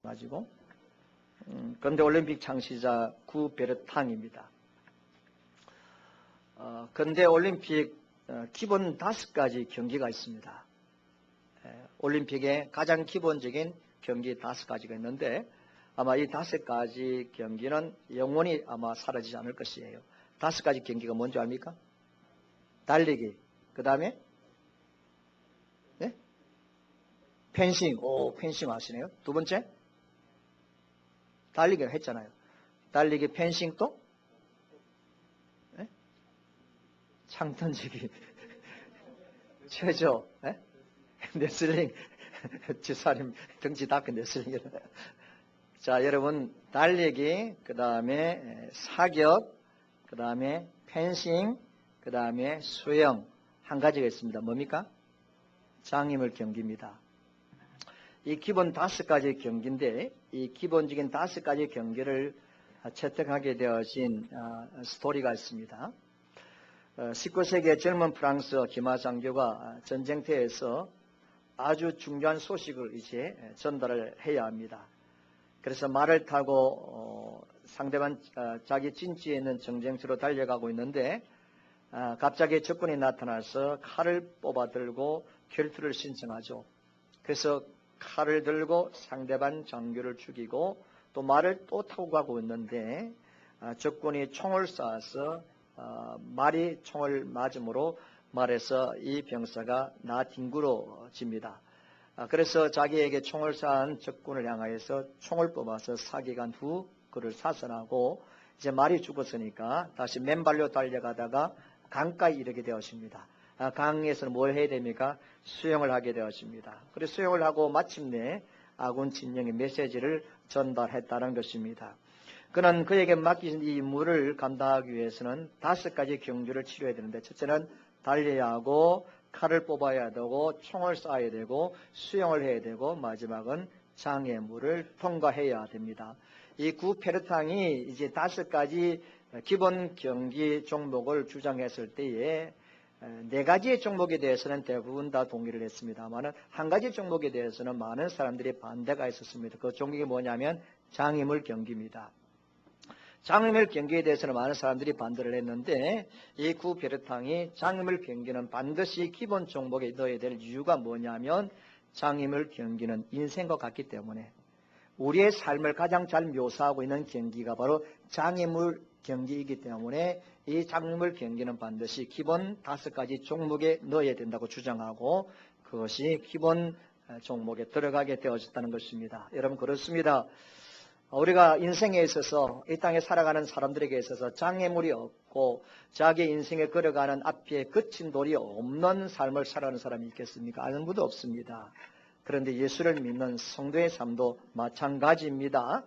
가지고 근대 올림픽 창시자 구베르탕입니다. 근대 올림픽 기본 5가지 경기가 있습니다. 올림픽의 가장 기본적인 경기 5가지가 있는데 아마 이 5가지 경기는 영원히 아마 사라지지 않을 것이에요. 5가지 경기가 뭔지 압니까? 달리기, 그 다음에 네? 펜싱, 펜싱 아시네요. 두 번째 달리기를 했잖아요. 달리기, 펜싱 또 네? 창 던지기, 체조, 네? 레슬링, 지사님 덩치 다 큰 레슬링. 자, 여러분 달리기, 그 다음에 사격, 그 다음에 펜싱, 그 다음에 수영 한 가지가 있습니다. 뭡니까? 장애물 경기입니다. 이 기본 5가지 경기인데 이 기본적인 5가지 경기를 채택하게 되어진 스토리가 있습니다. 19세기의 젊은 프랑스 기마장교가 전쟁터에서 아주 중요한 소식을 이제 전달을 해야 합니다. 그래서 말을 타고 상대방 자기 진지에 있는 전쟁터로 달려가고 있는데 갑자기 적군이 나타나서 칼을 뽑아들고 결투를 신청하죠. 그래서 칼을 들고 상대방 장교를 죽이고 또 말을 또 타고 가고 있는데 적군이 총을 쏴서 말이 총을 맞음으로 말해서 이 병사가 나뒹굴어집니다. 그래서 자기에게 총을 쏴한 적군을 향하여서 총을 뽑아서 사격한 후 그를 사살하고 이제 말이 죽었으니까 다시 맨발로 달려가다가 강가에 이르게 되었습니다. 강에서는 뭘 해야 됩니까? 수영을 하게 되었습니다. 그래서 수영을 하고 마침내 아군 진영의 메시지를 전달했다는 것입니다. 그는 그에게 맡긴 이 임무를 감당하기 위해서는 5가지 경주를 치러야 되는데 첫째는 달려야 하고 칼을 뽑아야 되고 총을 쏴야 되고 수영을 해야 되고 마지막은 장애물을 통과해야 됩니다. 이 구페르탕이 이제 5가지 기본 경기 종목을 주장했을 때에 4가지의 종목에 대해서는 대부분 다 동의를 했습니다만 한 가지 종목에 대해서는 많은 사람들이 반대가 있었습니다. 그 종목이 뭐냐면 장애물 경기입니다. 장애물 경기에 대해서는 많은 사람들이 반대를 했는데 이 구베르탕이 장애물 경기는 반드시 기본 종목에 넣어야 될 이유가 뭐냐면 장애물 경기는 인생과 같기 때문에 우리의 삶을 가장 잘 묘사하고 있는 경기가 바로 장애물 경기이기 때문에 이 장애물 경기는 반드시 기본 5가지 종목에 넣어야 된다고 주장하고 그것이 기본 종목에 들어가게 되어졌다는 것입니다. 여러분 그렇습니다. 우리가 인생에 있어서 이 땅에 살아가는 사람들에게 있어서 장애물이 없고 자기 인생에 걸어가는 앞에 거친 돌이 없는 삶을 살아가는 사람이 있겠습니까? 아무도 없습니다. 그런데 예수를 믿는 성도의 삶도 마찬가지입니다.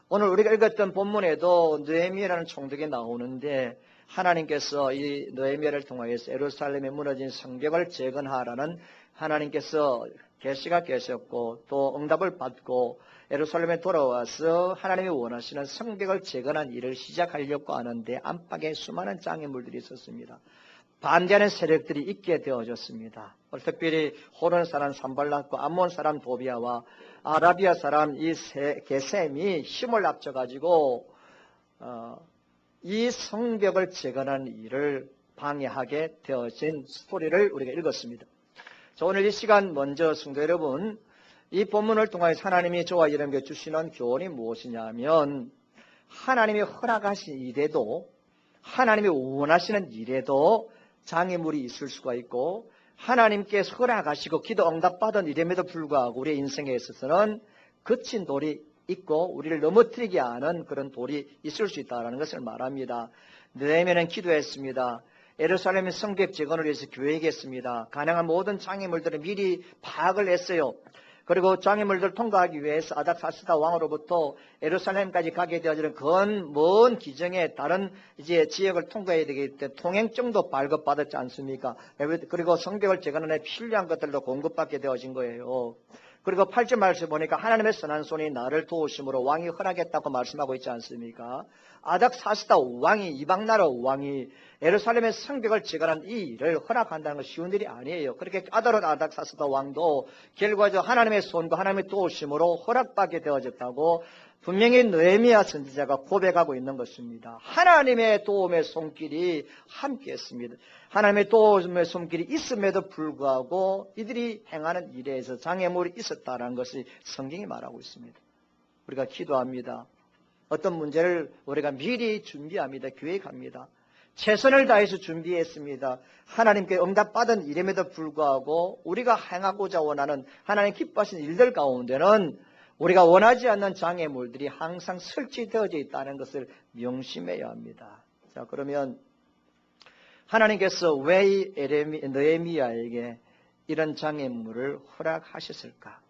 오늘 우리가 읽었던 본문에도 느헤미야라는 총독이 나오는데 하나님께서 이 느헤미야를 통하여서 예루살렘에 무너진 성벽을 재건하라는 하나님께서 계시가 계셨고 또 응답을 받고 예루살렘에 돌아와서 하나님이 원하시는 성벽을 재건한 일을 시작하려고 하는데 안팎에 수많은 장애물들이 있었습니다. 반대하는 세력들이 있게 되어졌습니다. 특별히 호론 사람 산발락과 암몬 사람 도비아와 아라비아 사람 이 게셈이 힘을 합쳐가지고 이 성벽을 재건하는 일을 방해하게 되어진 스토리를 우리가 읽었습니다. 자, 오늘 이 시간 먼저 성도 여러분 이 본문을 통해 하나님이 저와 여러분께 주시는 교훈이 무엇이냐면 하나님이 허락하신 일에도 하나님이 원하시는 일에도 장애물이 있을 수가 있고 하나님께서 허락하시고 기도 응답받은 일임에도 불구하고 우리의 인생에 있어서는 거친 돌이 있고 우리를 넘어뜨리게 하는 그런 돌이 있을 수 있다는 것을 말합니다. 느헤미야는 기도했습니다. 예루살렘의 성벽 재건을 위해서 계획했습니다. 가능한 모든 장애물들을 미리 파악을 했어요. 그리고 장애물들을 통과하기 위해서 아닥사스다 왕으로부터 예루살렘까지 가게 되어지는 먼 기정에 다른 이제 지역을 통과해야 되기 때문에 통행증도 발급받았지 않습니까? 그리고 성벽을 재건하는 필요한 것들도 공급받게 되어진 거예요. 그리고 8절 말씀에 보니까 하나님의 선한 손이 나를 도우심으로 왕이 허락했다고 말씀하고 있지 않습니까? 아닥사스다 왕이, 이방나라 왕이 예루살렘의 성벽을 재건한 이 일을 허락한다는 건 쉬운 일이 아니에요. 그렇게 까다로운 아닥사스다 왕도 결과적으로 하나님의 손과 하나님의 도우심으로 허락받게 되어졌다고 분명히 느헤미야 선지자가 고백하고 있는 것입니다. 하나님의 도움의 손길이 함께했습니다. 하나님의 도움의 손길이 있음에도 불구하고 이들이 행하는 일에서 장애물이 있었다는 것을 성경이 말하고 있습니다. 우리가 기도합니다. 어떤 문제를 우리가 미리 준비합니다. 계획합니다. 최선을 다해서 준비했습니다. 하나님께 응답받은 일임에도 불구하고 우리가 행하고자 원하는 하나님 기뻐하시는 일들 가운데는 우리가 원하지 않는 장애물들이 항상 설치되어져 있다는 것을 명심해야 합니다. 자, 그러면 하나님께서 왜 느헤미야에게 이런 장애물을 허락하셨을까?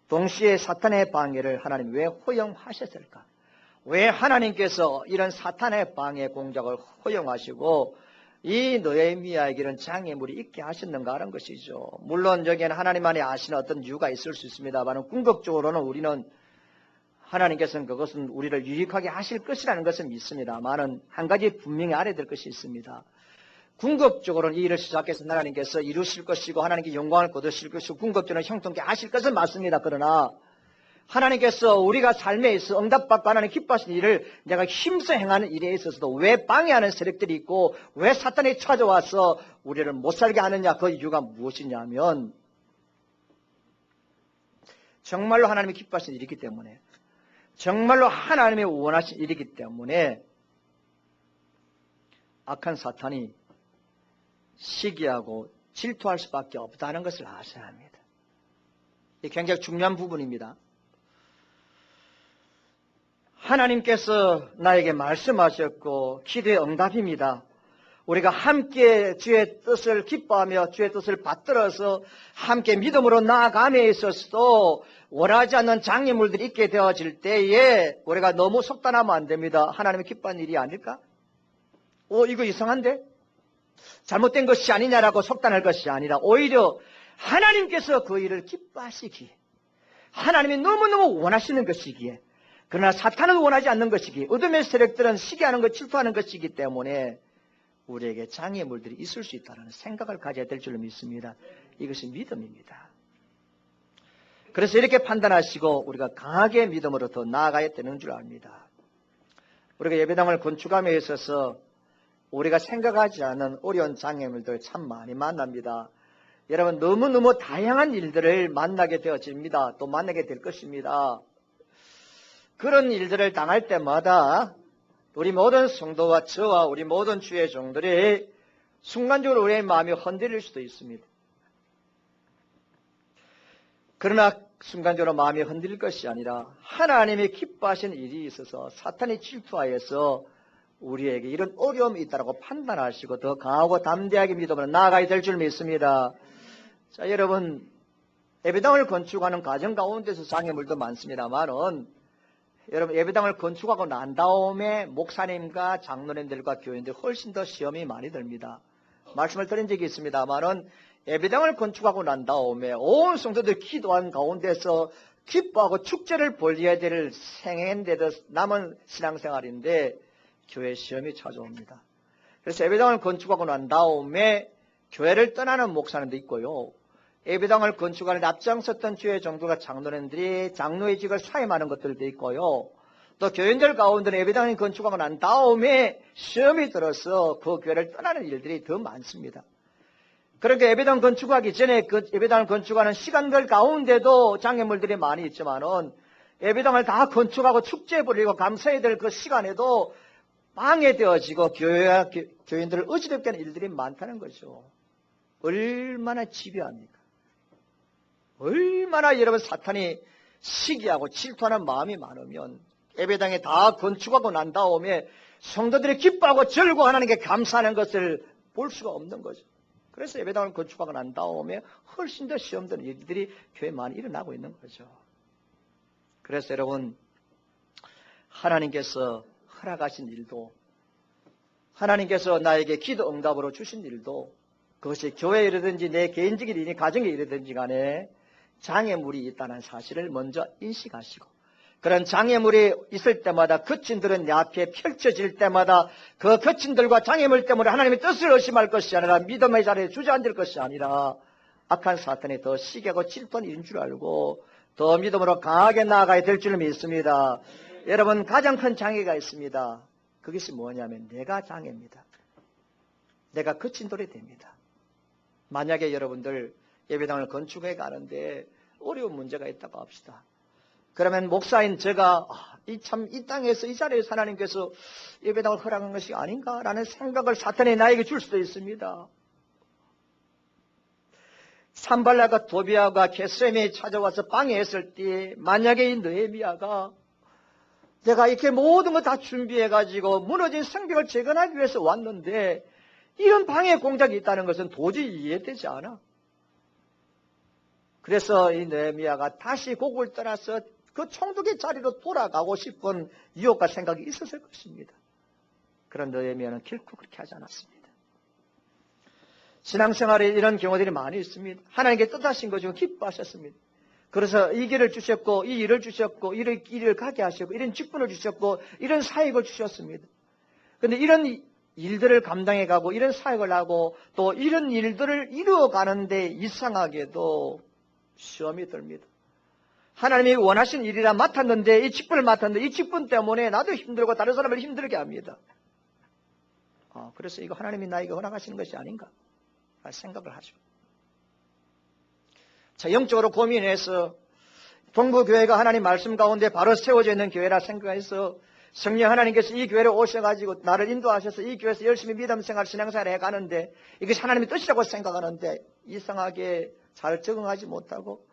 동시에 사탄의 방해를 하나님 왜 허용하셨을까? 왜 하나님께서 이런 사탄의 방해 공작을 허용하시고 이 느헤미야에게 이런 장애물이 있게 하셨는가 하는 것이죠. 물론 여기에는 하나님만이 아시는 어떤 이유가 있을 수 있습니다만 궁극적으로는 우리는 하나님께서는 그것은 우리를 유익하게 하실 것이라는 것을 믿습니다만 한 가지 분명히 알아야 될 것이 있습니다. 궁극적으로는 이 일을 시작해서 하나님께서 이루실 것이고 하나님께 영광을 거두실 것이고 궁극적으로는 형통케 하실 것은 맞습니다. 그러나 하나님께서 우리가 삶에 있어 응답받고 하나님 기뻐하시는 일을 내가 힘써 행하는 일에 있어서도 왜 방해하는 세력들이 있고 왜 사탄이 찾아와서 우리를 못 살게 하느냐, 그 이유가 무엇이냐면 정말로 하나님이 기뻐하시는 일이기 때문에, 정말로 하나님이 원하신 일이기 때문에 악한 사탄이 시기하고 질투할 수밖에 없다는 것을 아셔야 합니다. 이게 굉장히 중요한 부분입니다. 하나님께서 나에게 말씀하셨고 기도의 응답입니다. 우리가 함께 주의 뜻을 기뻐하며 주의 뜻을 받들어서 함께 믿음으로 나아감에 있어서도 원하지 않는 장애물들이 있게 되어질 때에 우리가 너무 속단하면 안 됩니다. 하나님이 기뻐하는 일이 아닐까? 이거 이상한데? 잘못된 것이 아니냐라고 속단할 것이 아니라 오히려 하나님께서 그 일을 기뻐하시기에, 하나님이 너무너무 원하시는 것이기에, 그러나 사탄은 원하지 않는 것이기에, 어둠의 세력들은 시기하는 것, 질투하는 것이기 때문에 우리에게 장애물들이 있을 수 있다는 생각을 가져야 될 줄로 믿습니다. 이것이 믿음입니다. 그래서 이렇게 판단하시고 우리가 강하게 믿음으로 더 나아가야 되는 줄 압니다. 우리가 예배당을 건축함에 있어서 우리가 생각하지 않은 어려운 장애물들 참 많이 만납니다. 여러분, 너무너무 다양한 일들을 만나게 되어집니다. 또 만나게 될 것입니다. 그런 일들을 당할 때마다 우리 모든 성도와 저와 우리 모든 주의 종들이 순간적으로 우리의 마음이 흔들릴 수도 있습니다. 그러나 순간적으로 마음이 흔들릴 것이 아니라 하나님이 기뻐하신 일이 있어서 사탄이 질투하여서 우리에게 이런 어려움이 있다고 판단하시고 더 강하고 담대하게 믿음으로 나아가야 될 줄 믿습니다. 자, 여러분, 예배당을 건축하는 과정 가운데서 장애물도 많습니다만은 여러분, 예배당을 건축하고 난 다음에 목사님과 장로님들과 교인들 훨씬 더 시험이 많이 듭니다. 말씀을 드린 적이 있습니다만은 예배당을 건축하고 난 다음에 온 성도들 기도한 가운데서 기뻐하고 축제를 벌려야 될 생애인데도 남은 신앙생활인데 교회 시험이 찾아옵니다. 그래서 예배당을 건축하고 난 다음에 교회를 떠나는 목사님도 있고요. 예배당을 건축하는 데 앞장섰던 주의 종들과 장로님들이 장로의 직을 사임하는 것들도 있고요. 또 교인들 가운데는 예배당을 건축하고 난 다음에 시험이 들어서 그 교회를 떠나는 일들이 더 많습니다. 그러니까 예배당 건축하기 전에 그 예배당을 건축하는 시간들 가운데도 장애물들이 많이 있지만은 예배당을 다 건축하고 축제 벌이고 감사해야 될 그 시간에도 방해되어지고 교회와 교인들을 어지럽게 하는 일들이 많다는 거죠. 얼마나 집요합니까? 얼마나 여러분 사탄이 시기하고 질투하는 마음이 많으면 예배당에 다 건축하고 난 다음에 성도들이 기뻐하고 절고 하나님께 감사하는 것을 볼 수가 없는 거죠. 그래서 예배당을 건축하고 난 다음에 훨씬 더 시험되는 일들이 교회에 많이 일어나고 있는 거죠. 그래서 여러분, 하나님께서 허락하신 일도, 하나님께서 나에게 기도 응답으로 주신 일도, 그것이 교회에 이르든지 내 개인적인 일이 가정에 이르든지 간에 장애물이 있다는 사실을 먼저 인식하시고, 그런 장애물이 있을 때마다 거친들은 내 앞에 펼쳐질 때마다 그 거친들과 장애물 때문에 하나님의 뜻을 의심할 것이 아니라 믿음의 자리에 주저앉을 것이 아니라 악한 사탄이 더 시기하고 질투한 일인 줄 알고 더 믿음으로 강하게 나아가야 될 줄 믿습니다. 여러분, 가장 큰 장애가 있습니다. 그것이 뭐냐면 내가 장애입니다. 내가 거친 돌이 됩니다. 만약에 여러분들 예배당을 건축해 가는데 어려운 문제가 있다고 합시다. 그러면 목사인 제가 이 땅에서 이 자리에서 하나님께서 예배당을 허락한 것이 아닌가라는 생각을 사탄이 나에게 줄 수도 있습니다. 산발라가 도비아가 게스레미에 찾아와서 방해했을 때 만약에 이 느헤미야가 내가 이렇게 모든 거 다 준비해가지고 무너진 성벽을 재건하기 위해서 왔는데 이런 방해 공작이 있다는 것은 도저히 이해되지 않아. 그래서 이 느헤미야가 다시 곡을 떠나서 그 총독의 자리로 돌아가고 싶은 유혹과 생각이 있었을 것입니다. 그런 느헤미야는 결코 그렇게 하지 않았습니다. 신앙생활에 이런 경우들이 많이 있습니다. 하나님께 뜻하신 것 중에 기뻐하셨습니다. 그래서 이 길을 주셨고 이 일을 주셨고 이를 가게 하셨고 이런 직분을 주셨고 이런 사역을 주셨습니다. 그런데 이런 일들을 감당해가고 이런 사역을 하고 또 이런 일들을 이루어가는데 이상하게도 시험이 듭니다. 하나님이 원하신 일이라 맡았는데 이 직분을 맡았는데 이 직분 때문에 나도 힘들고 다른 사람을 힘들게 합니다. 그래서 이거 하나님이 나에게 허락하시는 것이 아닌가 생각을 하죠. 자, 영적으로 고민해서 동부교회가 하나님 말씀 가운데 바로 세워져 있는 교회라 생각해서 성령 하나님께서 이 교회로 오셔가지고 나를 인도하셔서 이 교회에서 열심히 믿음 생활, 신앙생활을 해가는데 이것이 하나님의 뜻이라고 생각하는데 이상하게 잘 적응하지 못하고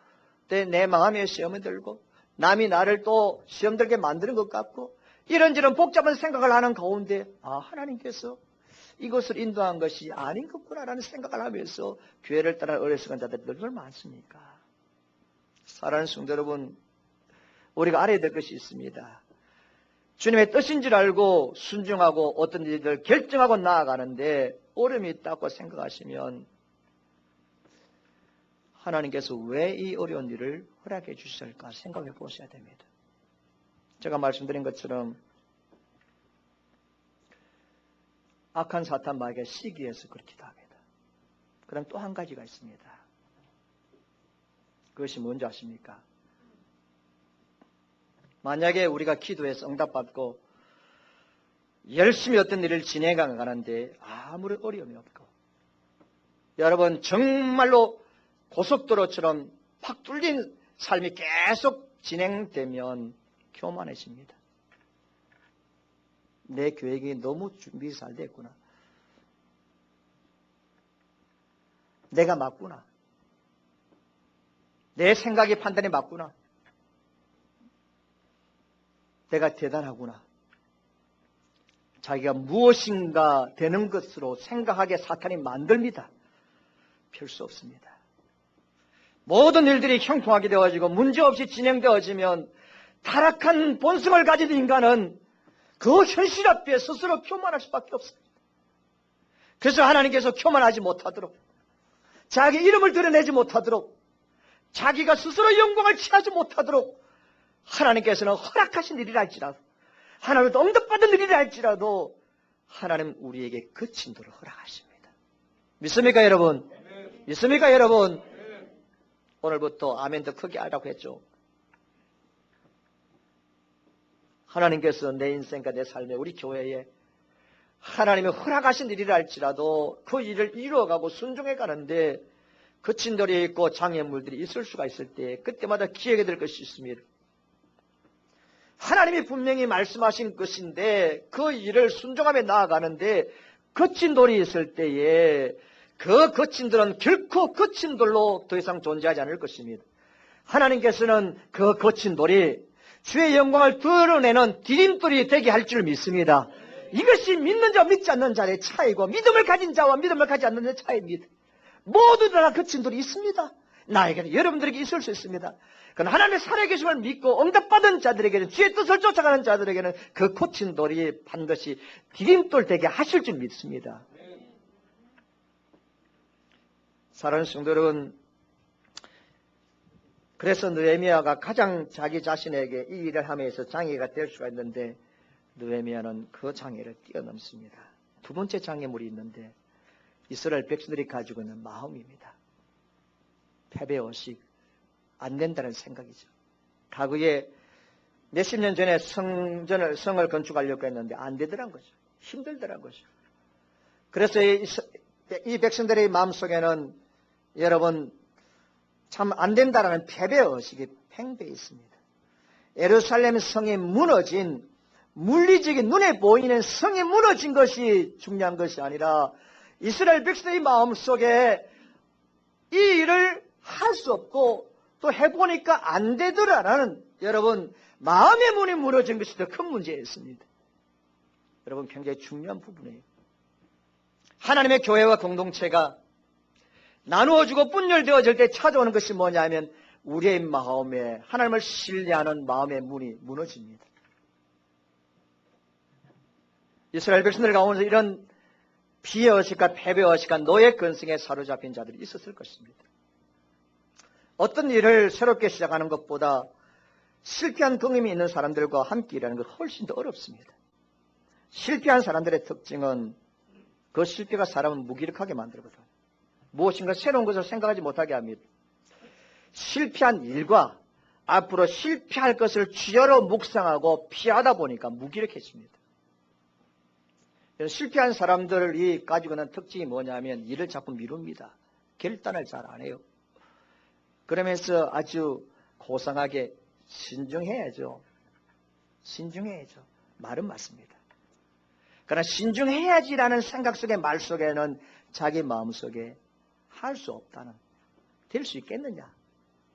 내 마음에 시험이 들고 남이 나를 또 시험 들게 만드는 것 같고 이런저런 복잡한 생각을 하는 가운데 하나님께서 이것을 인도한 것이 아닌 것구나라는 생각을 하면서 교회를 떠난 어리석은 자들이 늘 많습니까? 사랑하는 성도 여러분, 우리가 알아야 될 것이 있습니다. 주님의 뜻인 줄 알고 순종하고 어떤 일들을 결정하고 나아가는데 어려움이 있다고 생각하시면 하나님께서 왜 이 어려운 일을 허락해 주실까 생각해 보셔야 됩니다. 제가 말씀드린 것처럼 악한 사탄 마귀가 시기해서 그렇기도 합니다. 그럼 또 한 가지가 있습니다. 그것이 뭔지 아십니까? 만약에 우리가 기도해서 응답받고 열심히 어떤 일을 진행하는데 아무런 어려움이 없고 여러분 정말로 고속도로처럼 팍 뚫린 삶이 계속 진행되면 교만해집니다. 내 계획이 너무 준비 잘 됐구나. 내가 맞구나. 내 생각이 판단이 맞구나. 내가 대단하구나. 자기가 무엇인가 되는 것으로 생각하게 사탄이 만듭니다. 별 수 없습니다. 모든 일들이 형통하게 되어지고 문제없이 진행되어지면 타락한 본성을 가진 인간은 그 현실 앞에 스스로 교만할 수밖에 없습니다. 그래서 하나님께서 교만하지 못하도록 자기 이름을 드러내지 못하도록 자기가 스스로 영광을 취하지 못하도록 하나님께서는 허락하신 일이라 할지라도 하나님도 응답받은 일이라 할지라도 하나님 우리에게 거친 도를 허락하십니다. 믿습니까 여러분? 믿습니까 여러분? 오늘부터 아멘 더 크게 하라고 했죠. 하나님께서 내 인생과 내 삶에 우리 교회에 하나님의 허락하신 일이라 할지라도 그 일을 이루어가고 순종해 가는데 거친 돌이 있고 장애물들이 있을 수가 있을 때 그때마다 기회가 될 것이 있습니다. 하나님이 분명히 말씀하신 것인데 그 일을 순종하며 나아가는데 거친 돌이 있을 때에 그 거친 돌은 결코 거친 돌로 더 이상 존재하지 않을 것입니다. 하나님께서는 그 거친 돌이 주의 영광을 드러내는 디딤돌이 되게 할 줄 믿습니다. 이것이 믿는 자와 믿지 않는 자의 차이고 믿음을 가진 자와 믿음을 가지 않는 자의 차이입니다. 모두 다 거친 돌이 있습니다. 나에게는 여러분들에게 있을 수 있습니다. 그러나 하나님의 살아계심을 믿고 응답받은 자들에게는 주의 뜻을 쫓아가는 자들에게는 그 거친 돌이 반드시 디딤돌 되게 하실 줄 믿습니다. 사랑하는 성도 여러분, 그래서 느헤미야가 가장 자기 자신에게 이 일을 하면서 장애가 될 수가 있는데 느헤미야는 그 장애를 뛰어넘습니다. 두 번째 장애물이 있는데 이스라엘 백성들이 가지고 있는 마음입니다. 패배의식, 안 된다는 생각이죠. 과거에 몇십 년 전에 성을 건축하려고 했는데 안 되더란 거죠. 힘들더란 거죠. 그래서 이 백성들의 마음속에는 여러분 참 안 된다라는 패배의식이 팽배해 있습니다. 예루살렘 성이 무너진, 물리적인 눈에 보이는 성이 무너진 것이 중요한 것이 아니라 이스라엘 백성의 마음속에 이 일을 할 수 없고 또 해보니까 안 되더라라는 여러분 마음의 문이 무너진 것이 더 큰 문제였습니다. 여러분 굉장히 중요한 부분이에요. 하나님의 교회와 공동체가 나누어주고 분열되어질 때 찾아오는 것이 뭐냐면 우리의 마음에 하나님을 신뢰하는 마음의 문이 무너집니다. 이스라엘 백성들 가운데 이런 비의식과 패배의식과 노예 근성에 사로잡힌 자들이 있었을 것입니다. 어떤 일을 새롭게 시작하는 것보다 실패한 경험이 있는 사람들과 함께 일하는 건 훨씬 더 어렵습니다. 실패한 사람들의 특징은 그 실패가 사람을 무기력하게 만들거든. 무엇인가 새로운 것을 생각하지 못하게 합니다. 실패한 일과 앞으로 실패할 것을 주저로 묵상하고 피하다 보니까 무기력해집니다. 실패한 사람들이 가지고 있는 특징이 뭐냐면 일을 자꾸 미룹니다. 결단을 잘 안 해요. 그러면서 아주 고상하게 신중해야죠. 신중해야죠. 말은 맞습니다. 그러나 신중해야지라는 생각 속에 말 속에는 자기 마음속에 할 수 없다는, 될 수 있겠느냐,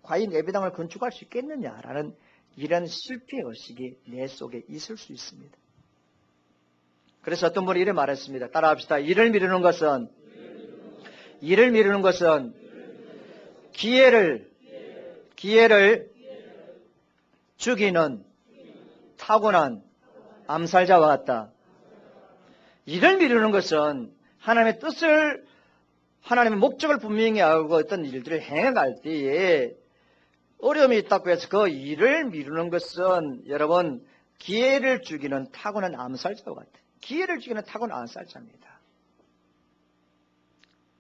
과연 예배당을 건축할 수 있겠느냐라는 이런 실패의식이 내 속에 있을 수 있습니다. 그래서 어떤 분이 이렇게 말했습니다. 따라합시다. 일을 미루는 것은 기회를 죽이는 타고난 암살자와 같다. 일을 미루는 것은 하나님의 뜻을, 하나님의 목적을 분명히 알고 어떤 일들을 행해갈 때에 어려움이 있다고 해서 그 일을 미루는 것은 여러분 기회를 죽이는 타고난 암살자와 같아요. 기회를 죽이는 타고난 암살자입니다.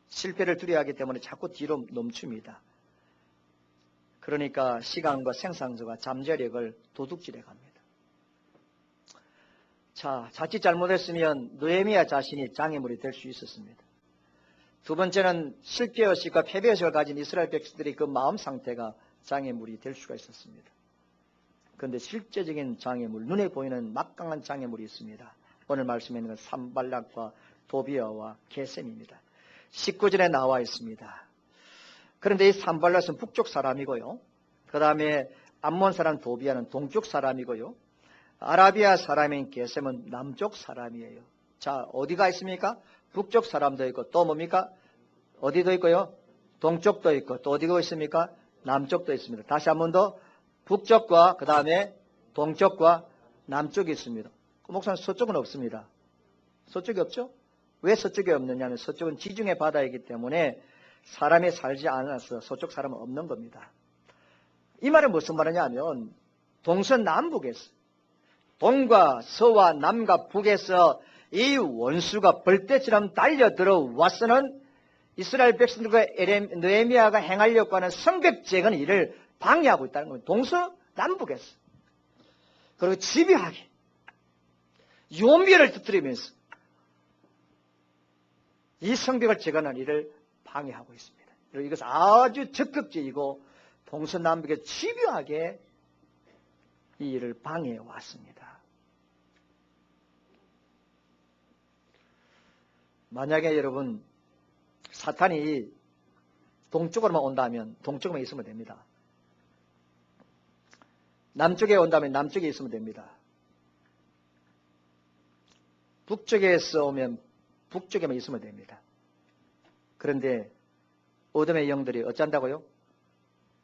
실패를 두려워하기 때문에 자꾸 뒤로 멈춥니다. 그러니까 시간과 생산성과 잠재력을 도둑질해 갑니다. 자, 자칫 잘못했으면 느헤미야 자신이 장애물이 될 수 있었습니다. 두 번째는 실패의식과 패배의식을 가진 이스라엘 백성들이 그 마음 상태가 장애물이 될 수가 있었습니다. 그런데 실제적인 장애물, 눈에 보이는 막강한 장애물이 있습니다. 오늘 말씀에 있는 산발락과 도비아와 게셈입니다. 19절에 나와 있습니다. 그런데 이 산발락은 북쪽 사람이고요. 그 다음에 암몬 사람 도비아는 동쪽 사람이고요. 아라비아 사람인 게셈은 남쪽 사람이에요. 자, 어디가 있습니까? 북쪽 사람도 있고 또 뭡니까? 어디도 있고요. 동쪽도 있고 또 어디가 있습니까? 남쪽도 있습니다. 다시 한 번 더 북쪽과 그 다음에 동쪽과 남쪽이 있습니다. 목사님 서쪽은 없습니다. 서쪽이 없죠? 왜 서쪽이 없느냐면 서쪽은 지중해 바다이기 때문에 사람이 살지 않아서 서쪽 사람은 없는 겁니다. 이 말은 무슨 말이냐면 동서남북에서 동과 서와 남과 북에서 이 원수가 벌떼처럼 달려 들어와서는 이스라엘 백성들과 느헤미야가 행하려고 하는 성벽재건 일을 방해하고 있다는 겁니다. 동서남북에서. 그리고 집요하게 요미를 터뜨리면서 이 성벽을 재건하는 일을 방해하고 있습니다. 그리고 이것은 아주 적극적이고 동서남북에 집요하게 이 일을 방해해 왔습니다. 만약에 여러분 사탄이 동쪽으로만 온다면 동쪽에만 있으면 됩니다. 남쪽에 온다면 남쪽에 있으면 됩니다. 북쪽에서 오면 북쪽에만 있으면 됩니다. 그런데 어둠의 영들이 어쩐다고요?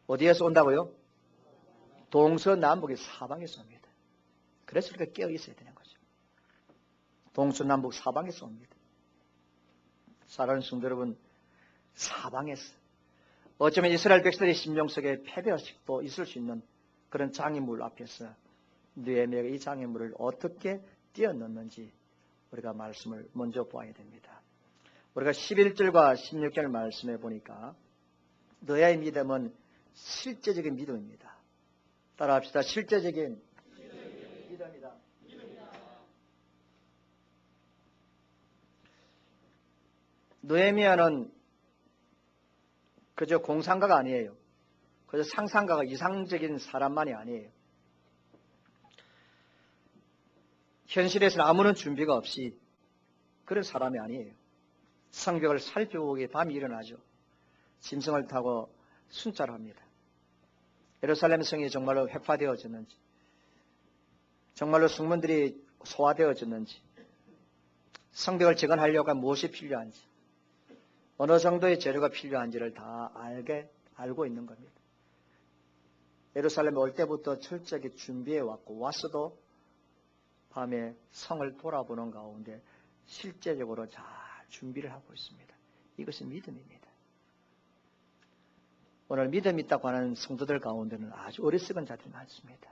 어디에서 온다고요? 동서남북의 사방에서 옵니다. 그래서 우리가 깨어 있어야 되는 거죠. 동서남북 사방에서 옵니다. 사랑하는 성도 여러분, 사방에서 어쩌면 이스라엘 백성들의 심령 속에 패배의식도 있을 수 있는 그런 장애물 앞에서 느헤미야가 이 장애물을 어떻게 뛰어넘는지 우리가 말씀을 먼저 보아야 됩니다. 우리가 11절과 16절 말씀해 보니까 너의 믿음은 실제적인 믿음입니다. 따라합시다. 실제적인 믿음이다. 느헤미야는 그저 공상가가 아니에요. 그저 상상가가 이상적인 사람만이 아니에요. 현실에서는 아무런 준비가 없이 그런 사람이 아니에요. 성벽을 살펴보기에 밤이 일어나죠. 짐승을 타고 순찰을 합니다. 예루살렘 성이 정말로 회파되어졌는지, 정말로 성문들이 소화되어졌는지, 성벽을 재건하려고 하면 무엇이 필요한지, 어느 정도의 재료가 필요한지를 다 알고 있는 겁니다. 예루살렘에 올 때부터 철저하게 준비해 왔고, 왔어도 밤에 성을 돌아보는 가운데 실제적으로 잘 준비를 하고 있습니다. 이것은 믿음입니다. 오늘 믿음이 있다고 하는 성도들 가운데는 아주 어리석은 자들이 많습니다.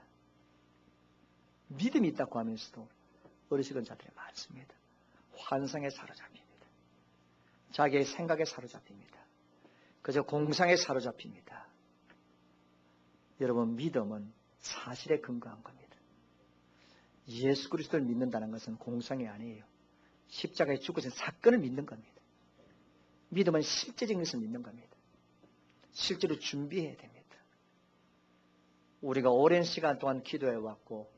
믿음이 있다고 하면서도 어리석은 자들이 많습니다. 환상에 사로잡힙니다. 자기의 생각에 사로잡힙니다. 그저 공상에 사로잡힙니다. 여러분, 믿음은 사실에 근거한 겁니다. 예수 그리스도를 믿는다는 것은 공상이 아니에요. 십자가에 죽으신 사건을 믿는 겁니다. 믿음은 실제적인 것을 믿는 겁니다. 실제로 준비해야 됩니다. 우리가 오랜 시간 동안 기도해 왔고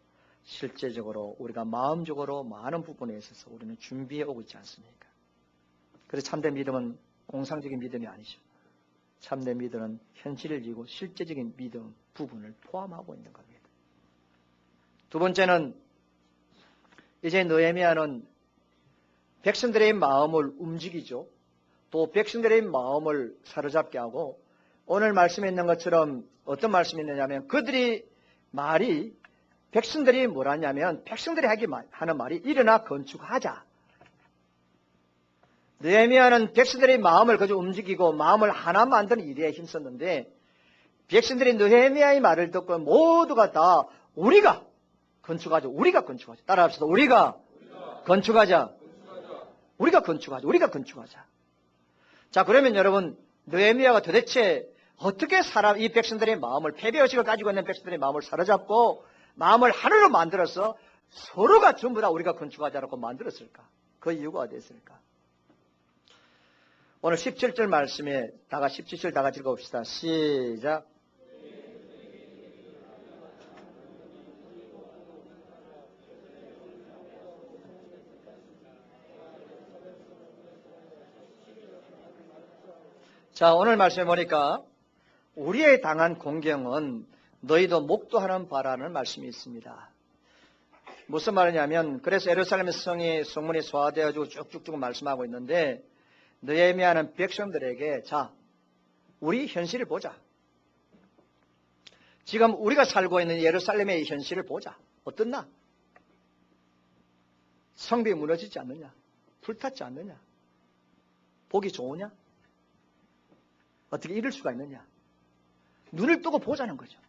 실제적으로 우리가 마음적으로 많은 부분에 있어서 우리는 준비해 오고 있지 않습니까? 그래서 참된 믿음은 공상적인 믿음이 아니죠. 참된 믿음은 현실을 이고 실제적인 믿음 부분을 포함하고 있는 겁니다. 두 번째는 이제 느헤미야는 백성들의 마음을 움직이죠. 또 백성들의 마음을 사로잡게 하고 오늘 말씀에 있는 것처럼 어떤 말씀이 있느냐면 그들이 말이 백성들이 뭐라냐면 백성들이 하는 말이 일어나 건축하자. 느헤미야는 백성들의 마음을 그저 움직이고 마음을 하나 만드는 일에 힘썼는데 백성들이 느헤미야의 말을 듣고 모두가 다 우리가 건축하자. 우리가 건축하자. 따라합시다. 우리가 건축하자. 우리가 건축하자. 우리가 건축하자. 자, 그러면 여러분 느헤미야가 도대체 어떻게 이 백성들의 마음을 패배의식을 가지고 있는 백성들의 마음을 사로잡고 마음을 하나로 만들어서 서로가 전부 다 우리가 건축하자라고 만들었을까? 그 이유가 어디 있을까? 오늘 17절 말씀에 17절 다 같이 읽어봅시다. 시작. 자, 오늘 말씀해 보니까 우리의 당한 공경은 너희도 목도하는 바라는 말씀이 있습니다. 무슨 말이냐면 그래서 예루살렘 성이 성문이 소화되어지고 쭉쭉쭉 말씀하고 있는데 느헤미야는 백성들에게 자, 우리 현실을 보자. 지금 우리가 살고 있는 예루살렘의 현실을 보자. 어떻나? 성벽이 무너지지 않느냐? 불탔지 않느냐? 보기 좋으냐? 어떻게 이럴 수가 있느냐? 눈을 뜨고 보자는 거죠.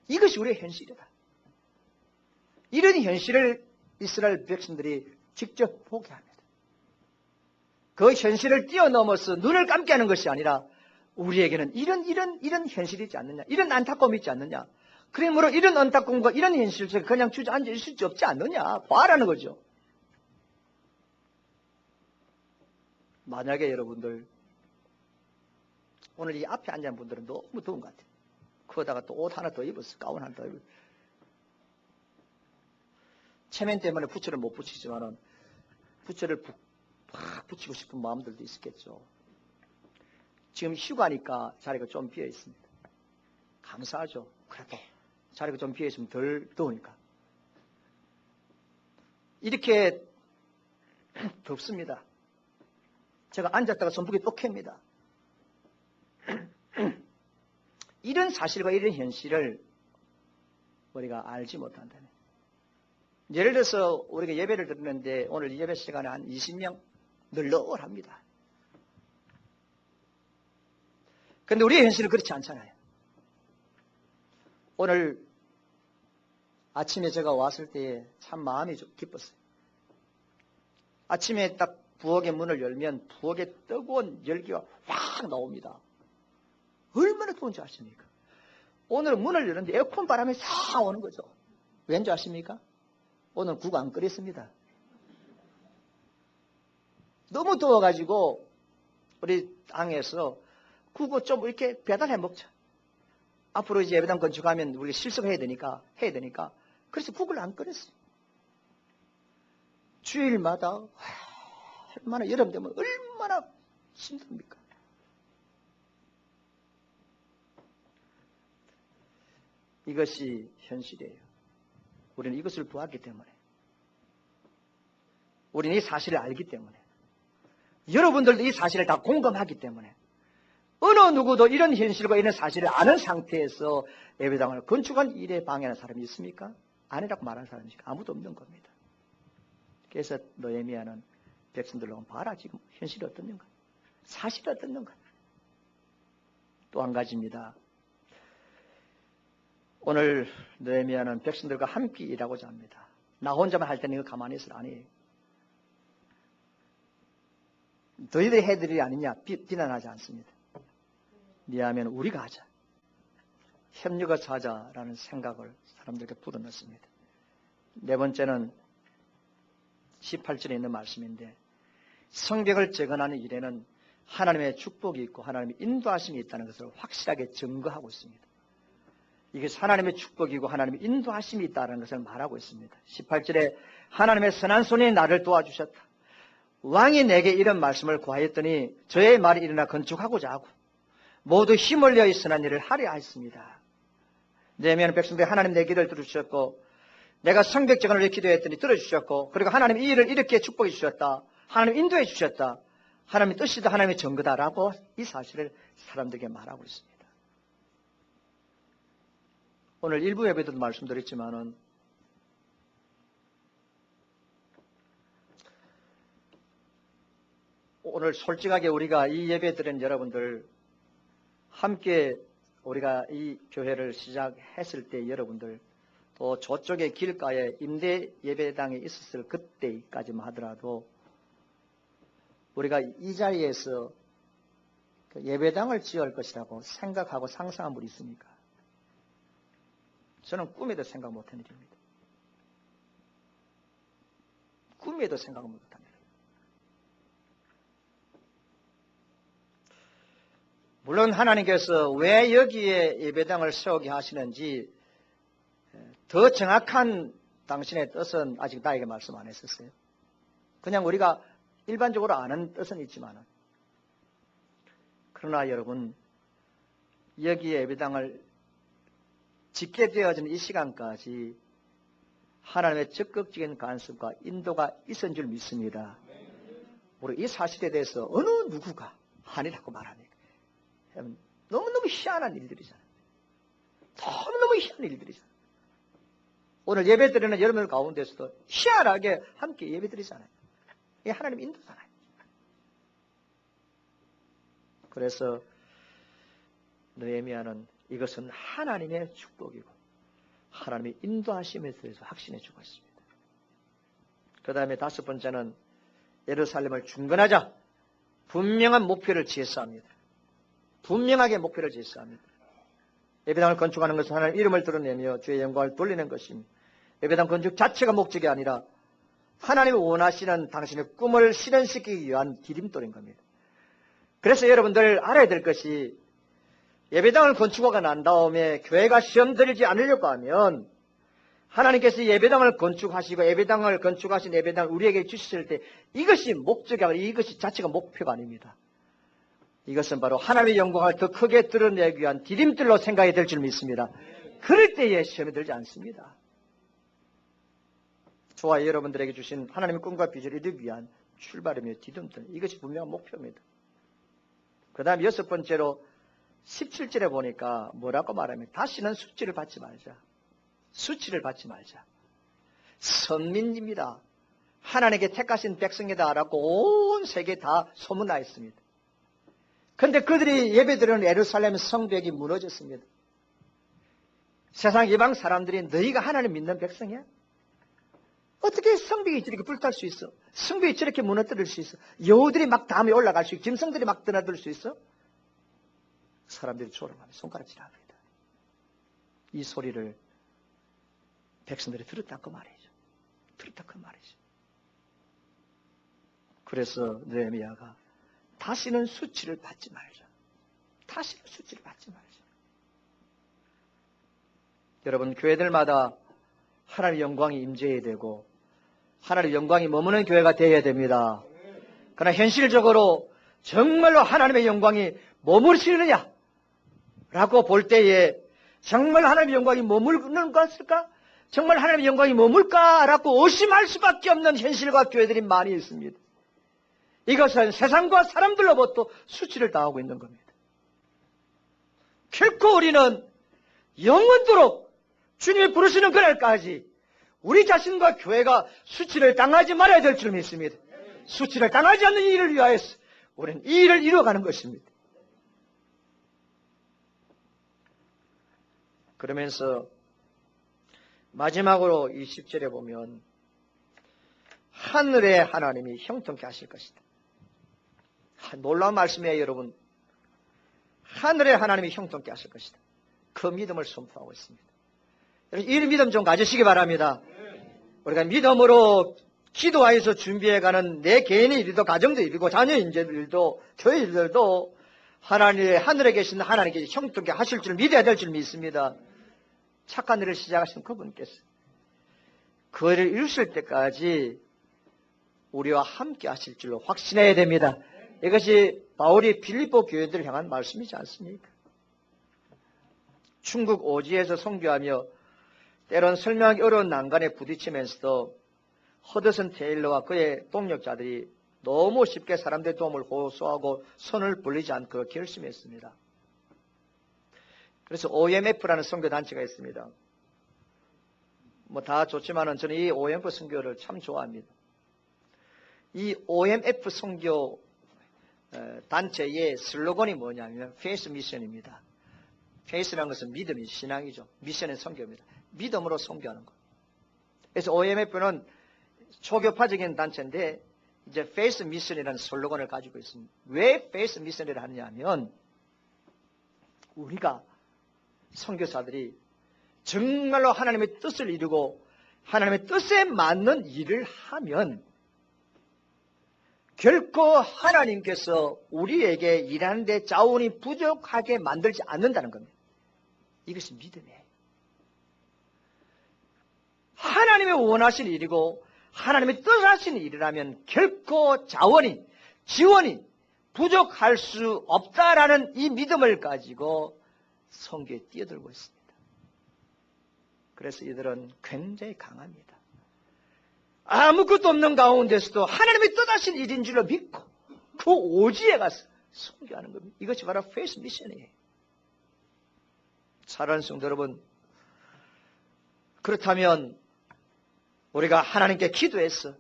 이것이 우리의 현실이다. 이런 현실을 이스라엘 백성들이 직접 보게 합니다. 그 현실을 뛰어넘어서 눈을 감게 하는 것이 아니라 우리에게는 이런 현실이 있지 않느냐? 이런 안타까움이 있지 않느냐? 그러므로 이런 안타까움과 이런 현실 속에 그냥 주저앉아 있을 수 없지 않느냐? 봐라는 거죠. 만약에 여러분들 오늘 이 앞에 앉은 분들은 너무 더운 것 같아요. 그러다가 또 옷 하나 더 입었어. 가운 하나 더 입었어. 체면 때문에 부채를 못 붙이지만은 부채를 팍 붙이고 싶은 마음들도 있었겠죠. 지금 휴가니까 자리가 좀 비어 있습니다. 감사하죠. 그래도 자리가 좀 비어 있으면 덜 더우니까. 이렇게 덥습니다. 제가 앉았다가 선풍기 또 켭니다. 이런 사실과 이런 현실을 우리가 알지 못한다면 예를 들어서 우리가 예배를 드리는데 오늘 예배 시간에 한 20명 널널합니다. 그런데 우리의 현실은 그렇지 않잖아요. 오늘 아침에 제가 왔을 때에 참 마음이 좀 기뻤어요. 아침에 딱 부엌의 문을 열면 부엌에 뜨거운 열기가 확 나옵니다. 얼마나 더운지 아십니까? 오늘 문을 열는데 에어컨 바람이 싹 오는 거죠. 왠지 아십니까? 오늘 국 안 끓였습니다. 너무 더워가지고 우리 당에서 국을 좀 이렇게 배달해 먹자. 앞으로 이제 예배당 건축하면 우리가 실습해야 되니까 그래서 국을 안 끓였어요. 주일마다 얼마나 여름 되면 얼마나 힘듭니까? 이것이 현실이에요. 우리는 이것을 보았기 때문에, 우리는 이 사실을 알기 때문에, 여러분들도 이 사실을 다 공감하기 때문에 어느 누구도 이런 현실과 이런 사실을 아는 상태에서 예배당을 건축한 일에 방해하는 사람이 있습니까? 아니라고 말하는 사람이 아무도 없는 겁니다. 그래서 느헤미야는 백성들로 봐라, 지금 현실이 어떻는가, 사실이 어떻는가. 또 한 가지입니다. 오늘 느헤미야는 백성들과 함께 일하고자 합니다. 나 혼자만 할 때는 이거 가만히 있을 아니에요. 너희들이 해드릴 일 아니냐 비난하지 않습니다. 미하면 우리가 하자, 협력해서 하자라는 생각을 사람들에게 불어넣습니다. 네 번째는 18절에 있는 말씀인데, 성벽을 재건하는 일에는 하나님의 축복이 있고 하나님의 인도하심이 있다는 것을 확실하게 증거하고 있습니다. 이게 하나님의 축복이고 하나님의 인도하심이 있다는 것을 말하고 있습니다. 18절에 하나님의 선한 손이 나를 도와주셨다. 왕이 내게 이런 말씀을 구하였더니 저의 말이 일어나 건축하고자 하고 모두 힘을 내어 선한 일을 하려 하였습니다. 느헤미야는 백성들이 하나님 내 기도를 들어주셨고, 내가 성벽 재건을 위해 기도했더니 들어주셨고, 그리고 하나님 이 일을 이렇게 축복해 주셨다, 하나님 인도해 주셨다, 하나님의 뜻이다, 하나님의 정거다라고 이 사실을 사람들에게 말하고 있습니다. 오늘 일부 예배도 말씀드렸지만은 오늘 솔직하게 우리가 이 예배 드린 여러분들, 함께 우리가 이 교회를 시작했을 때 여러분들, 또 저쪽의 길가에 임대 예배당에 있었을 그때까지만 하더라도 우리가 이 자리에서 예배당을 지을 것이라고 생각하고 상상한 분이 있습니까? 저는 꿈에도 생각 못한 일입니다. 꿈에도 생각 못합니다. 물론 하나님께서 왜 여기에 예배당을 세우게 하시는지 더 정확한 당신의 뜻은 아직 나에게 말씀 안 했었어요. 그냥 우리가 일반적으로 아는 뜻은 있지만, 그러나 여러분, 여기에 예배당을 짓게 되어진 이 시간까지 하나님의 적극적인 간섭과 인도가 있은 줄 믿습니다. 우리 이 사실에 대해서 어느 누구가 아니라고 말합니까? 너무너무 희한한 일들이잖아요. 너무너무 희한한 일들이잖아요. 오늘 예배드리는 여러분들 가운데서도 희한하게 함께 예배드리잖아요. 이게 하나님 인도잖아요. 그래서 느헤미야는 이것은 하나님의 축복이고 하나님의 인도하심에 대해서 확신해 주고 있습니다. 그 다음에 다섯 번째는 예루살렘을 중건하자, 분명한 목표를 제시합니다. 분명하게 목표를 제시합니다. 예배당을 건축하는 것은 하나님의 이름을 드러내며 주의 영광을 돌리는 것입니다. 예배당 건축 자체가 목적이 아니라 하나님이 원하시는 당신의 꿈을 실현시키기 위한 디딤돌인 겁니다. 그래서 여러분들 알아야 될 것이, 예배당을 건축하고 난 다음에 교회가 시험 들지 않으려고 하면 하나님께서 예배당을 건축하시고 예배당을 건축하신 예배당을 우리에게 주셨을 때 이것이 목적이 아니라 이것이 자체가 목표가 아닙니다. 이것은 바로 하나님의 영광을 더 크게 드러내기 위한 디딤돌로 생각이 될 줄 믿습니다. 그럴 때에 시험에 들지 않습니다. 저와 여러분들에게 주신 하나님의 꿈과 비전을 이루기 위한 출발이며 디딤돌, 이것이 분명한 목표입니다. 그 다음 여섯 번째로 17절에 보니까 뭐라고 말하면, 다시는 수치를 받지 말자. 수치를 받지 말자. 선민입니다. 하나님께 택하신 백성이다라고 온 세계에 다 소문나 있습니다. 그런데 그런데 그들이 예배드리는 예루살렘 성벽이 무너졌습니다. 세상 이방 사람들이 너희가 하나님 믿는 백성이야? 어떻게 성벽이 저렇게 불탈 수 있어? 성벽이 저렇게 무너뜨릴 수 있어? 여우들이 막 담에 올라갈 수 있고 짐승들이 막 드나들 수 있어? 사람들이 조롱하며 손가락질합니다. 이 소리를 백성들이 들었다고 말이죠. 들었다고 말이죠. 그래서 느헤미야가 다시는 수치를 받지 말자. 다시는 수치를 받지 말자. 여러분, 교회들마다 하나님의 영광이 임재해야 되고 하나님의 영광이 머무는 교회가 되어야 됩니다. 그러나 현실적으로 정말로 하나님의 영광이 머무르시느냐 라고 볼 때에 정말 하나님의 영광이 머무르는 것일까? 정말 하나님의 영광이 머물까? 라고 의심할 수밖에 없는 현실과 교회들이 많이 있습니다. 이것은 세상과 사람들로부터 수치를 당하고 있는 겁니다. 결코 우리는 영원토록 주님이 부르시는 그날까지 우리 자신과 교회가 수치를 당하지 말아야 될 줄 믿습니다. 수치를 당하지 않는 일을 위하여서 우리는 이 일을 이루어가는 것입니다. 그러면서 마지막으로 이 10절에 보면 하늘의 하나님이 형통케 하실 것이다. 놀라운 말씀이에요, 여러분. 하늘의 하나님이 형통케 하실 것이다. 그 믿음을 선포하고 있습니다. 이 믿음 좀 가지시기 바랍니다. 우리가 믿음으로 기도하여서 준비해가는 내 개인의 일도, 가정의 일이고, 자녀의 일도, 교회 일들도 하나님의 하늘에 계신 하나님께 형통케 하실 줄 믿어야 될 줄 믿습니다. 착한 일을 시작하신 그분께서 그 일을 이루실 때까지 우리와 함께 하실 줄로 확신해야 됩니다. 이것이 바울이 빌립보 교회들을 향한 말씀이지 않습니까? 중국 오지에서 선교하며 때론 설명하기 어려운 난간에 부딪히면서도 허드슨 테일러와 그의 동력자들이 너무 쉽게 사람들의 도움을 호소하고 손을 벌리지 않고 결심했습니다. 그래서 OMF라는 선교단체가 있습니다. 뭐 다 좋지만은 저는 이 OMF 선교를 참 좋아합니다. 이 OMF 선교 단체의 슬로건이 뭐냐면 페이스 미션입니다. 페이스라는 것은 믿음이 신앙이죠. 미션은 선교입니다. 믿음으로 선교하는 것. 그래서 OMF는 초교파적인 단체인데 이제 페이스 미션이라는 슬로건을 가지고 있습니다. 왜 페이스 미션이라 하냐면 우리가 선교사들이 정말로 하나님의 뜻을 이루고 하나님의 뜻에 맞는 일을 하면 결코 하나님께서 우리에게 일하는데 자원이 부족하게 만들지 않는다는 겁니다. 이것이 믿음이에요. 하나님의 원하신 일이고 하나님의 뜻하신 일이라면 결코 자원이, 지원이 부족할 수 없다라는 이 믿음을 가지고 선교에 뛰어들고 있습니다. 그래서 이들은 굉장히 강합니다. 아무것도 없는 가운데서도 하나님의 뜻하신 일인 줄로 믿고 그 오지에 가서 선교하는 겁니다. 이것이 바로 페이스 미션이에요. 사랑하는 성도 여러분, 그렇다면 우리가 하나님께 기도해서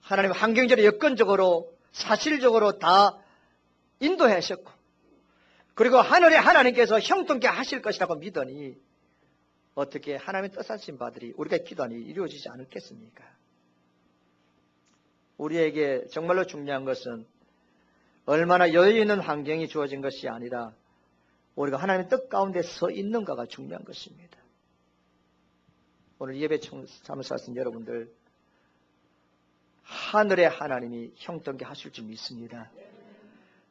하나님 환경적으로 여건적으로 사실적으로 다 인도하셨고 그리고 하늘의 하나님께서 형통케 하실 것이라고 믿으니 어떻게 하나님의 뜻하신 바들이 우리가 기도하니 이루어지지 않겠습니까? 우리에게 정말로 중요한 것은 얼마나 여유 있는 환경이 주어진 것이 아니라 우리가 하나님의 뜻 가운데 서 있는가가 중요한 것입니다. 오늘 예배 참석하신 여러분들 하늘의 하나님이 형통케 하실 줄 믿습니다.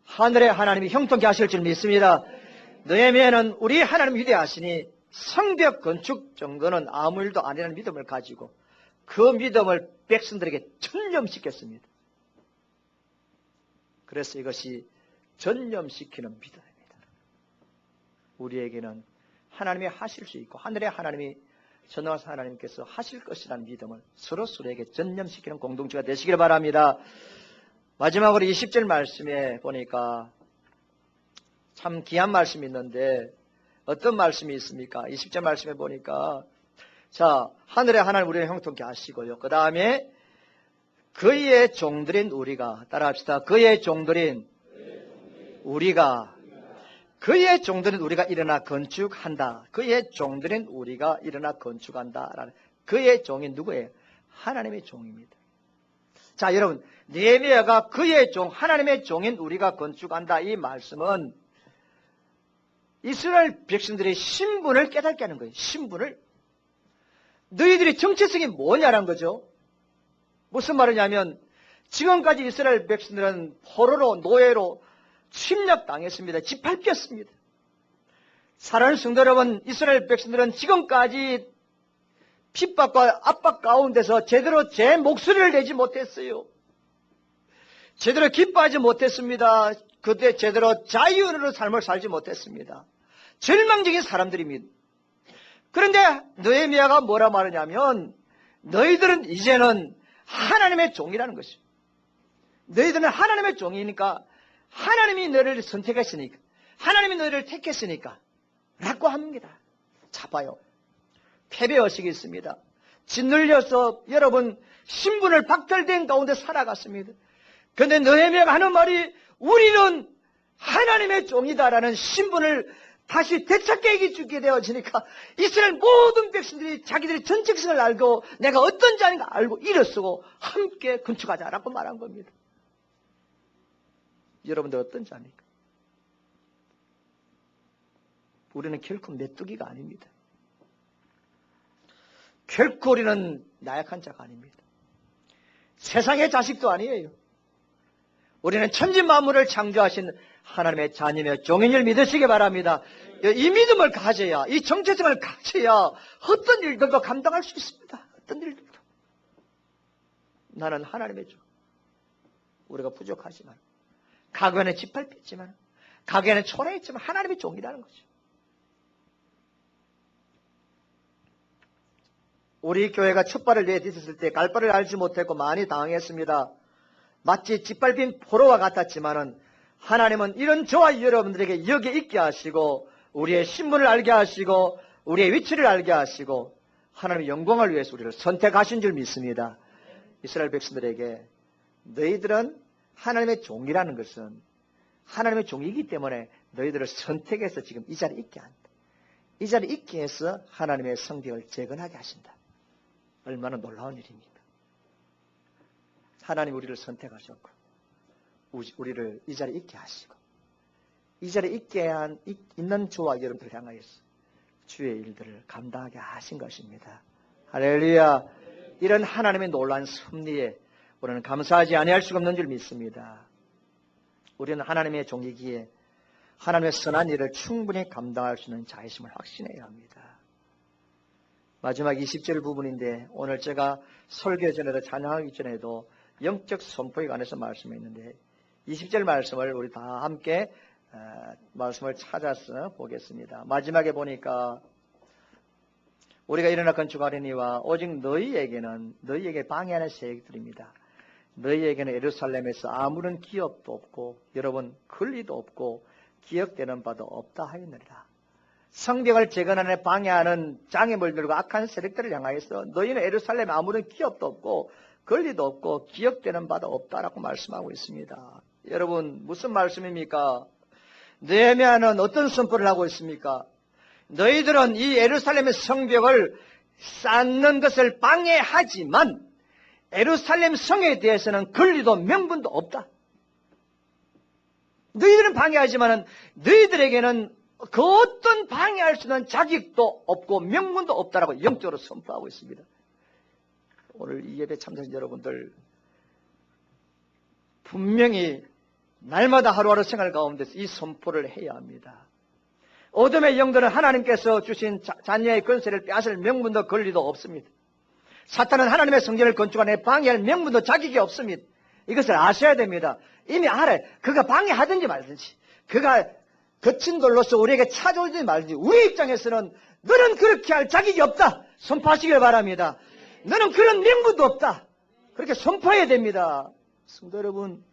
하늘의 하나님이 형통케 하실 줄 믿습니다. 느헤미야는 우리 하나님 위대하시니 성벽 건축 정도는 아무 일도 아니라는 믿음을 가지고 그 믿음을 백성들에게 전념시켰습니다. 그래서 이것이 전념시키는 믿음입니다. 우리에게는 하나님이 하실 수 있고 하늘의 하나님이 전능하신 하나님께서 하실 것이라는 믿음을 서로에게 전념시키는 공동체가 되시길 바랍니다. 마지막으로 20절 말씀에 보니까 참 귀한 말씀이 있는데 어떤 말씀이 있습니까? 20절 말씀에 보니까 자, 하늘의 하나님 우리를 형통케 하시고요. 그 다음에 그의 종들인 우리가 따라합시다. 그의 종들인 우리가 그의 종들은 우리가 일어나 건축한다. 그의 종들은 우리가 일어나 건축한다. 그의 종이 누구예요? 하나님의 종입니다. 자, 여러분, 느헤미야가 그의 종, 하나님의 종인 우리가 건축한다. 이 말씀은 이스라엘 백성들의 신분을 깨닫게 하는 거예요. 신분을. 너희들의 정체성이 뭐냐는 거죠. 무슨 말이냐면 지금까지 이스라엘 백성들은 포로로 노예로 침략당했습니다. 짓밟혔습니다. 사랑하는 성도 여러분, 이스라엘 백성들은 지금까지 핍박과 압박 가운데서 제대로 제 목소리를 내지 못했어요. 제대로 기뻐하지 못했습니다. 그때 제대로 자유로 삶을 살지 못했습니다. 절망적인 사람들입니다. 그런데 느헤미야가 뭐라 말하냐면 너희들은 이제는 하나님의 종이라는 것이죠. 너희들은 하나님의 종이니까 하나님이 너희를 선택했으니까 하나님이 너희를 택했으니까 라고 합니다. 자 봐요. 패배의식이 있습니다. 짓눌려서 여러분 신분을 박탈된 가운데 살아갔습니다. 그런데 느헤미야가 하는 말이 우리는 하나님의 종이다라는 신분을 다시 되찾게 주게 되어지니까 이스라엘 모든 백성들이 자기들의 정체성을 알고 내가 어떤 자인가 알고 일어서고 함께 건축하자라고 말한 겁니다. 여러분들 어떤 자입니까? 우리는 결코 메뚜기가 아닙니다. 결코 우리는 나약한 자가 아닙니다. 세상의 자식도 아니에요. 우리는 천지만물을 창조하신 하나님의 자녀며 종인을 믿으시기 바랍니다. 이 믿음을 가져야, 이 정체성을 가져야 어떤 일들도 감당할 수 있습니다. 어떤 일들도. 나는 하나님의 종. 우리가 부족하지만, 과거에는 짓밟혔지만, 과거에는 초라했지만 하나님의 종이라는 거죠. 우리 교회가 첫 발을 내딛었을 때 갈 바를 알지 못했고 많이 당황했습니다. 마치 짓밟힌 포로와 같았지만은 하나님은 이런 저와 여러분들에게 여기에 있게 하시고 우리의 신분을 알게 하시고 우리의 위치를 알게 하시고 하나님의 영광을 위해서 우리를 선택하신 줄 믿습니다. 이스라엘 백성들에게 너희들은 하나님의 종이라는 것은 하나님의 종이기 때문에 너희들을 선택해서 지금 이 자리에 있게 한다. 이 자리에 있게 해서 하나님의 성벽을 재건하게 하신다. 얼마나 놀라운 일입니까? 하나님 우리를 선택하셨고 우리를 이 자리에 있게 하시고 이 자리에 있게 있는 저와 여러분들 향하여서 주의 일들을 감당하게 하신 것입니다. 할렐루야. 이런 하나님의 놀라운 섭리에 우리는 감사하지 아니할 수가 없는 줄 믿습니다. 우리는 하나님의 종이기에 하나님의 선한 일을 충분히 감당할 수 있는 자의심을 확신해야 합니다. 마지막 20절 부분인데 오늘 제가 설교 전에도 찬양하기 전에도 영적 선포에 관해서 말씀했는데 20절 말씀을 우리 다 함께 말씀을 찾아서 보겠습니다. 마지막에 보니까 우리가 일어나 건축하려니와 오직 너희에게 방해하는 세력들입니다. 너희에게는 예루살렘에서 아무런 기업도 없고 여러분 권리도 없고 기억되는 바도 없다 하였느니라. 성벽을 재건하는 방해하는 장애물들과 악한 세력들을 향하여서 너희는 예루살렘에 아무런 기업도 없고 권리도 없고 기억되는 바도 없다라고 말씀하고 있습니다. 여러분 무슨 말씀입니까? 느헤미야는 어떤 선포를 하고 있습니까? 너희들은 이 예루살렘의 성벽을 쌓는 것을 방해하지만 예루살렘 성에 대해서는 권리도 명분도 없다. 너희들은 방해하지만 너희들에게는 그 어떤 방해할 수 있는 자격도 없고 명분도 없다라고 영적으로 선포하고 있습니다. 오늘 이 예배 참석한 여러분들 분명히 날마다 하루하루 생활 가운데서 이 선포를 해야 합니다. 어둠의 영들은 하나님께서 주신 자녀의 권세를 빼앗을 명분도 권리도 없습니다. 사탄은 하나님의 성전을 건축하는 방해할 명분도 자격이 없습니다. 이것을 아셔야 됩니다. 이미 알아요. 그가 방해하든지 말든지 그가 거친 돌로서 우리에게 찾아오든지 말든지 우리 입장에서는 너는 그렇게 할 자격이 없다. 선포하시길 바랍니다. 너는 그런 명분도 없다. 그렇게 선포해야 됩니다. 성도 여러분,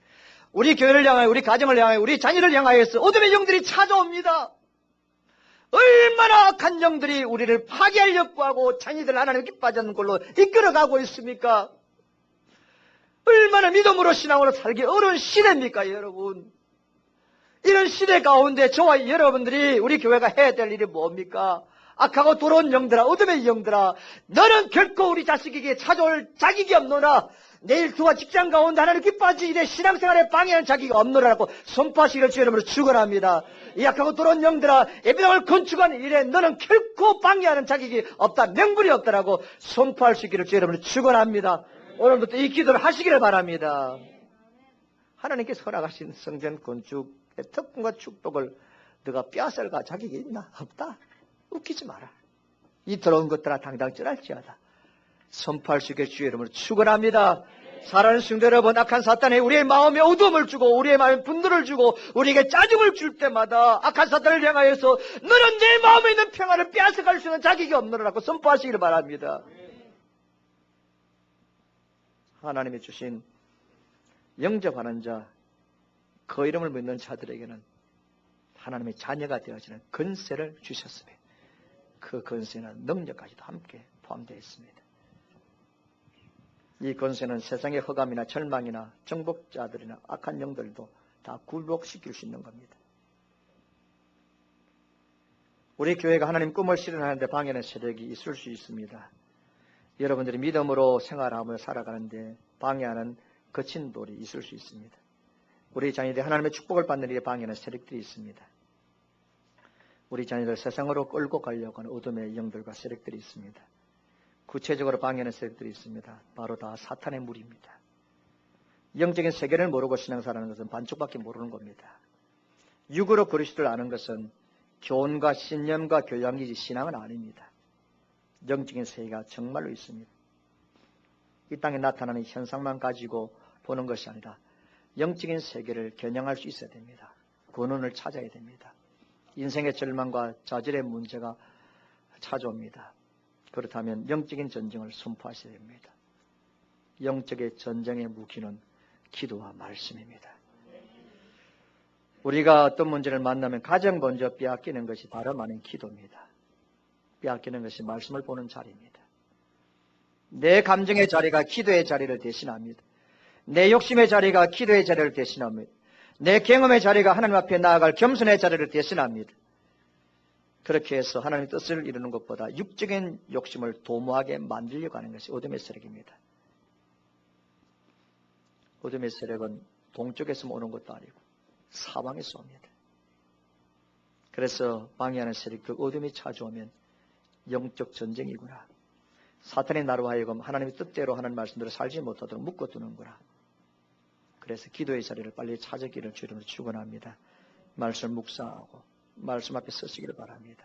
우리 교회를 향하여, 우리 가정을 향하여, 우리 자녀를 향하여서 어둠의 영들이 찾아옵니다. 얼마나 악한 영들이 우리를 파괴하려고 하고 자녀들 하나님 기뻐하지 않는 걸로 이끌어가고 있습니까? 얼마나 믿음으로 신앙으로 살기 어려운 시대입니까, 여러분? 이런 시대 가운데 저와 여러분들이 우리 교회가 해야 될 일이 뭡니까? 악하고 더러운 영들아, 어둠의 영들아, 너는 결코 우리 자식에게 찾아올 자격이 없노라. 내일 그와 직장 가운데 하나님 기뻐하지 이래 신앙생활에 방해하는 자격이 없노라라고 선포하시기를 주의 이름으로 축원합니다. 이 악하고 더러운 영들아, 예배당을 건축하는 일에 너는 결코 방해하는 자격이 없다, 명분이 없다라고 선포할 수 있기를 주의 이름으로 축원합니다. 오늘부터 이 기도를 하시기를 바랍니다. 하나님께서 허락하신 성전 건축의 특권과 축복을 너가 빼앗을까 자격이 있나? 없다. 웃기지 마라. 이 더러운 것들아 당당 쩔할지어다. 선포할 수 있게 주의 이름으로 축원합니다. 사랑하는 성도 여러분, 악한 사탄이 우리의 마음에 어둠을 주고 우리의 마음에 분노를 주고 우리에게 짜증을 줄 때마다 악한 사탄을 향하여서 너는 내 마음에 있는 평안을 빼앗아갈 수 있는 자격이 없노라고 선포하시기를 바랍니다. 하나님이 주신 영접하는 자, 그 이름을 믿는 자들에게는 하나님의 자녀가 되어지는 권세를 주셨습니다. 그 권세는 능력까지도 함께 포함되어 있습니다. 이 권세는 세상의 허감이나 절망이나 정복자들이나 악한 영들도 다 굴복시킬 수 있는 겁니다. 우리 교회가 하나님 꿈을 실현하는데 방해하는 세력이 있을 수 있습니다. 여러분들이 믿음으로 생활하며 살아가는데 방해하는 거친 돌이 있을 수 있습니다. 우리 자녀들이 하나님의 축복을 받는 일에 방해하는 세력들이 있습니다. 우리 자녀들 세상으로 끌고 가려고 하는 어둠의 영들과 세력들이 있습니다. 구체적으로 방해하는 세력들이 있습니다. 바로 다 사탄의 무리입니다. 영적인 세계를 모르고 신앙생활하는 것은 반쪽밖에 모르는 겁니다. 육으로 그리스도를 아는 것은 교훈과 신념과 교양이지 신앙은 아닙니다. 영적인 세계가 정말로 있습니다. 이 땅에 나타나는 현상만 가지고 보는 것이 아니라 영적인 세계를 겨냥할 수 있어야 됩니다. 근원을 찾아야 됩니다. 인생의 절망과 좌절의 문제가 찾아옵니다. 그렇다면 영적인 전쟁을 선포하셔야 됩니다. 영적의 전쟁의 무기는 기도와 말씀입니다. 우리가 어떤 문제를 만나면 가장 먼저 빼앗기는 것이 바로 많은 기도입니다. 빼앗기는 것이 말씀을 보는 자리입니다. 내 감정의 자리가 기도의 자리를 대신합니다. 내 욕심의 자리가 기도의 자리를 대신합니다. 내 경험의 자리가 하나님 앞에 나아갈 겸손의 자리를 대신합니다. 그렇게 해서 하나님의 뜻을 이루는 것보다 육적인 욕심을 도모하게 만들려고 하는 것이 어둠의 세력입니다. 어둠의 세력은 동쪽에서 오는 것도 아니고 사방에서 옵니다. 그래서 방해하는 세력, 그 어둠이 찾아오면 영적 전쟁이구나. 사탄이 나로 하여금 하나님의 뜻대로 하는 말씀대로 살지 못하도록 묶어두는구나. 그래서 기도의 자리를 빨리 찾았기를 주님으로 축원합니다. 말씀 묵상하고 말씀 앞에 서시기를 바랍니다.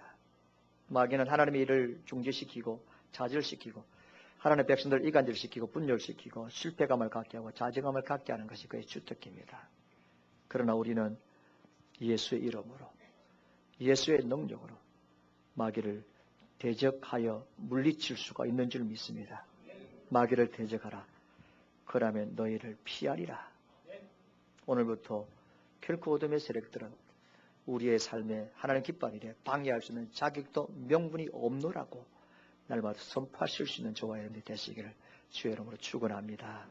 마귀는 하나님의 일을 중지시키고 좌절시키고 하나님의 백성들을 이간질시키고 분열시키고 실패감을 갖게 하고 좌절감을 갖게 하는 것이 그의 주특기입니다. 그러나 우리는 예수의 이름으로 예수의 능력으로 마귀를 대적하여 물리칠 수가 있는 줄 믿습니다. 마귀를 대적하라. 그러면 너희를 피하리라. 오늘부터 결코 어둠의 세력들은 우리의 삶에 하나님 기뻐하는 일에 방해할 수 있는 자격도 명분이 없노라고 날마다 선포하실 수 있는 저와 여러분이 되시기를 주의 이름으로 축원합니다.